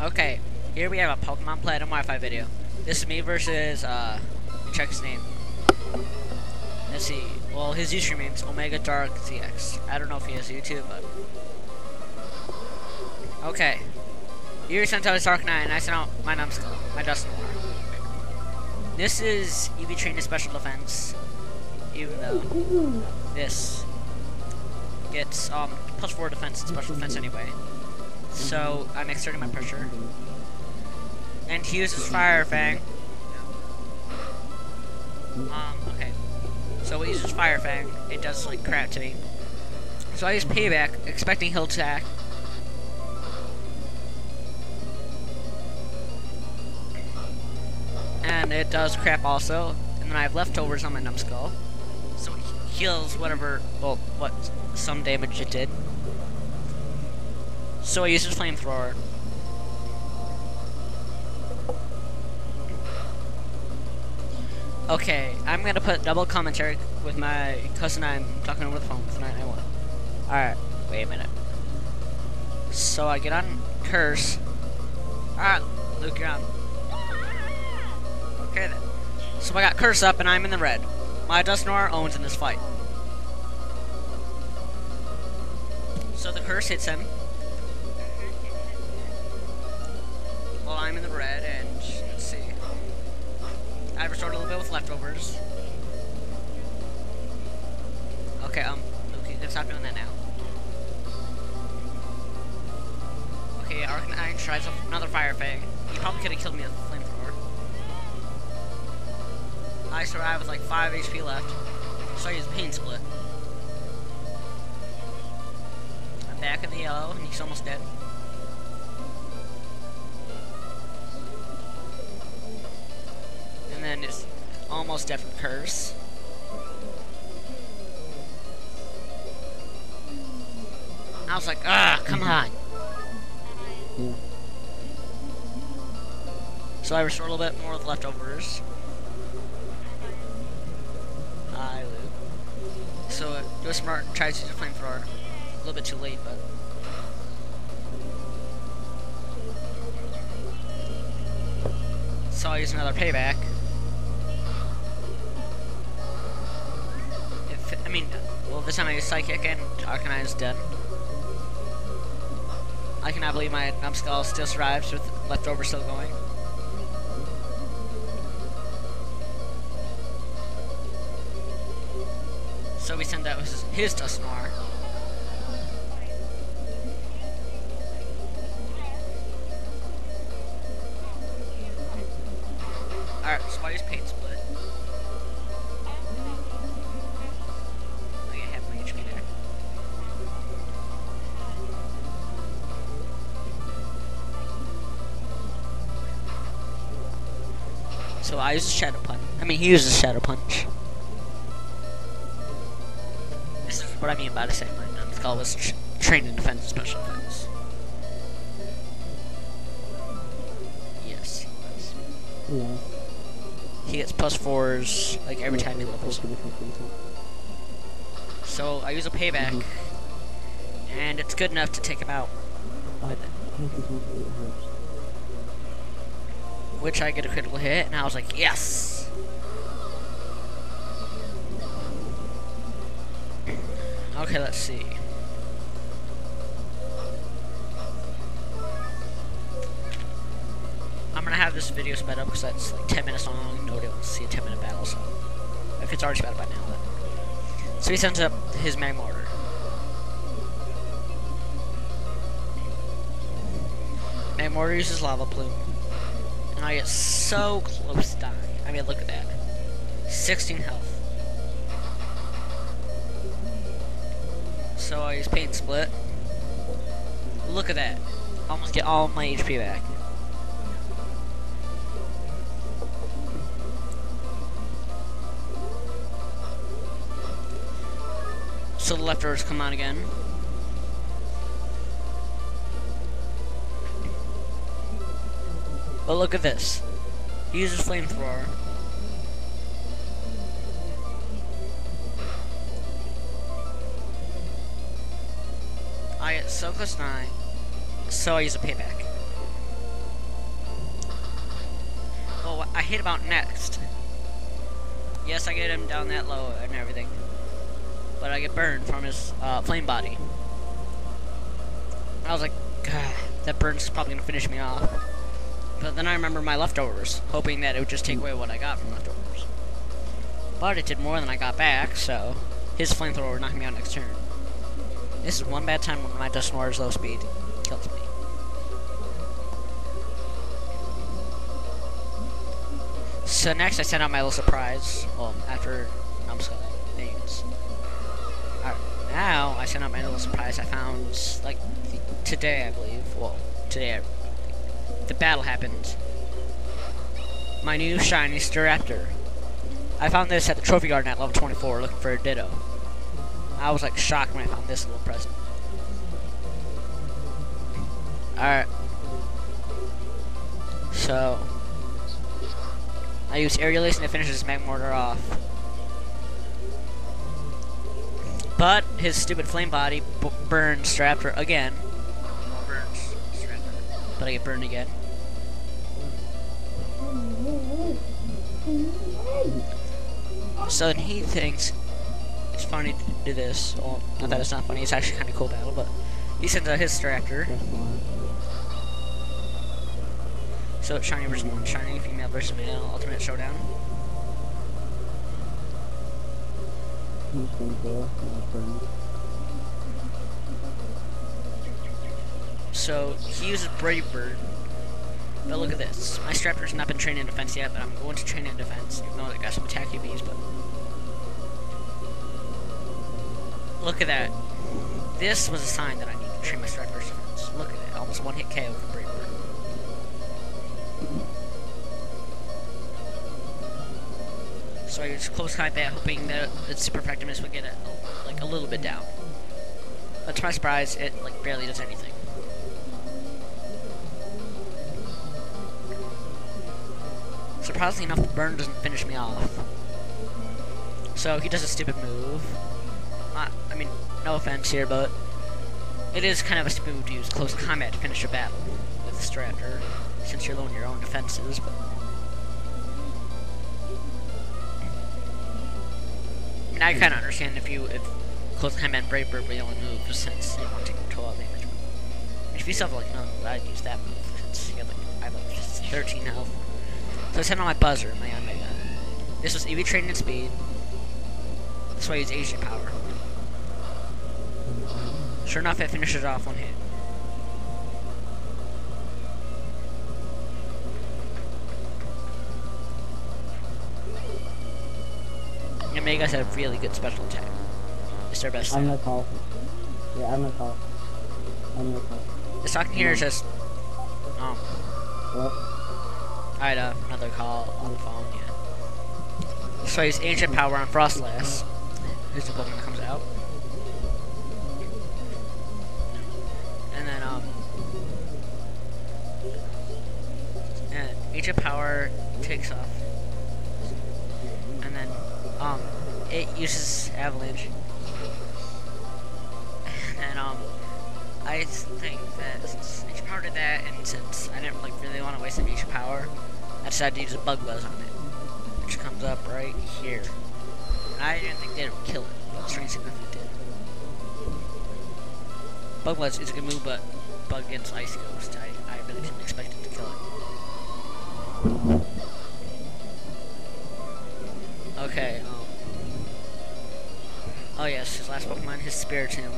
Okay, here we have a Pokemon Platinum Wi-Fi video. This is me versus, check his name. Let's see. Well, his username name's Omega Dark ZX. I don't know if he has YouTube, but... Okay. You sent out his Dark Knight, and I sent out my Numbskull, my Dusknoir. This is EV trained to special defense, even though this gets, plus 4 defense and special defense anyway. So, I'm exerting my pressure. And he uses Fire Fang. Okay. So he uses Fire Fang. It does, like, crap to me. So I use Payback, expecting he'll attack. And it does crap also. And then I have leftovers on my Numbskull. So it heals whatever, well, what, some damage it did. So I use his Flamethrower. Okay, I'm gonna put double commentary with my cousin I'm talking over the phone with 991. Alright, wait a minute. So I get on Curse. Alright, Luke, you're on. Okay then. So I got Curse up and I'm in the red. My Dusknoir owns in this fight. So the Curse hits him. Well, I'm in the red, and let's see. I restored a little bit with leftovers. Okay, Luke, you can stop doing that now. Okay, Arcanine tries another Fire Fang. He probably could have killed me with a Flamethrower. I survived with like 5 HP left, so I use Pain Split. I'm back in the yellow, and he's almost dead. And then it's almost dead from Curse. I was like, ah, come on. So I restored a little bit more with leftovers. I loop. So it was smart and tried to use a Flamethrower. A little bit too late, but. So I use another Payback. Well, this time I use Psychic and Arcanine is dead. I cannot believe my Numbskull still survives with leftover still going. So we send out his Dusknoir. Alright, so I use Pain Split. So I use a Shadow Punch. He uses Shadow Punch. This is what I mean by the saying my Numbskull was trained in defense and special defense. Yes, he was. Yeah. He gets plus 4s like every time he levels. So I use a Payback, and it's good enough to take him out. Which I get a critical hit, and I was like, yes! Okay, let's see. I'm gonna have this video sped up because that's like 10 minutes long. Nobody wants to see a 10-minute battle, so. If it's already sped up by now, then. So he sends up his Magmortar. Magmortar uses Lava Plume. And I get so close to dying. Look at that. 16 health. So I use Pain Split. Look at that. Almost get all my HP back. So the leftovers come on again. But look at this. He uses Flamethrower. I get so close to 9, so I use a Payback. hit him out next. Yes, I get him down that low and everything, but I get burned from his flame body. I was like, God, that burn's probably gonna finish me off. But then I remember my leftovers, hoping that it would just take away what I got from leftovers. But it did more than I got back, so his flamethrower knocked me out next turn. This is one bad time when my Dusknoir's low speed kills me. So next I sent out my little surprise, well, after things. Alright, now I sent out my little surprise I found, like, today I believe. Well, today the battle happened. My new shiny Staraptor. I found this at the trophy garden at level 24 looking for a Ditto. I was like shocked when I found this little present. Alright. So I use aerialization to finish his mag mortar off. But his stupid flame body burned Staraptor again. Well, burns Staraptor. But I get burned again. So then he thinks it's funny to do this. Well, not that it's not funny, it's actually kind of cool battle, but he sends out his Staraptor. So it's shiny versus non-shiny, female versus male, ultimate showdown. So he uses Brave Bird. But look at this. My Staraptor's not been trained in defense yet, but I'm going to train it in defense, even though I got some attack UVs, but look at that. This was a sign that I need to train my Staraptor's defense. Look at it. Almost one hit KO from Brave Bird. So I use close combat, hoping that its super effectiveness would get it like a little bit down. But to my surprise, it like barely does anything. Surprisingly enough, the burn doesn't finish me off. So he does a stupid move. I mean, no offense here, but it is kind of a stupid move to use close combat to finish a battle with the Staraptor, since you're lowering your own defenses. But I mean, I kind of understand if close combat and Brave Bird were the only moves, since you want to take control of damage. If you still have like no, I'd use that move since you have like I have like 13 health. So I sent on my buzzer, my Yanmega. This was EV training and speed. That's why I use Asian power. Sure enough, it finishes off one hit. Yanmega's had a really good special attack. It's their best. I'm gonna call. Yeah, I'm gonna call. This talking here is just What? I had another call on the phone, yeah. So I use Ancient Power on Frostlass. Here's the Pokemon that comes out. And then, and Ancient Power takes off. And then, it uses Avalanche. And, I think that since Ancient Power did that, and since I didn't like really want to waste an Ancient Power, I decided to use a Bug Buzz on it, which comes up right here. And I didn't think that it would kill it, but strangely enough it did. Bug Buzz is a good move, but Bug against Ice Ghost, I really didn't expect it to kill it. Okay, oh yes, his last Pokemon, his Spiritomb.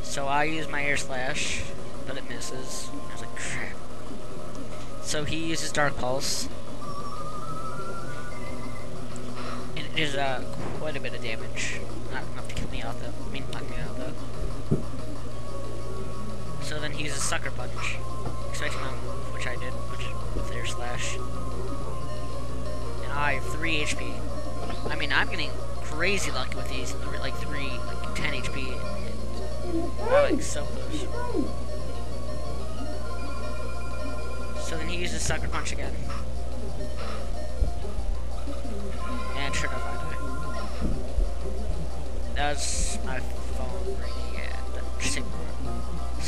So I use my Air Slash, but it misses. I was like, crap. So he uses Dark Pulse. And it is quite a bit of damage. Not enough to kill me out though. I mean, knock me out though. So then he uses Sucker Punch. Expecting a move, which I did, with Air Slash. And I have 3 HP. I mean, I'm getting crazy lucky with these, like 10 HP. Oh, like so close. So then he uses Sucker Punch again. And sure enough, I die. That was my phone ringing, yeah.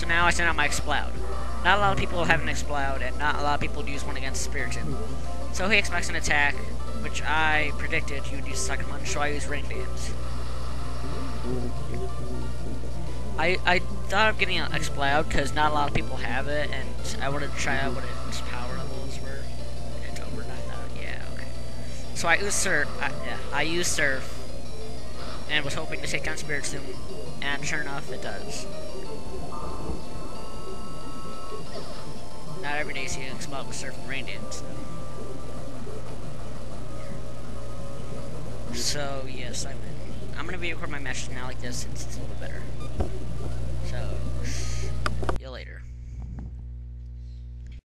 now I send out my Exploud. Not a lot of people have an Exploud, and not a lot of people use one against Spiritomb. So he expects an attack, which I predicted he would use the second one, so I use Rain Dance. I thought of getting an Exploud because not a lot of people have it, and I wanted to try out what its power levels were. It's over 9,000. Yeah, okay. So I used Surf. I used Surf, and was hoping to take down Spiritomb, and sure enough, it does. Not every day you see an Exploud with Surf and Rain Dance. So yes, I win. I'm gonna be recording my matches now like this since it's a little better. So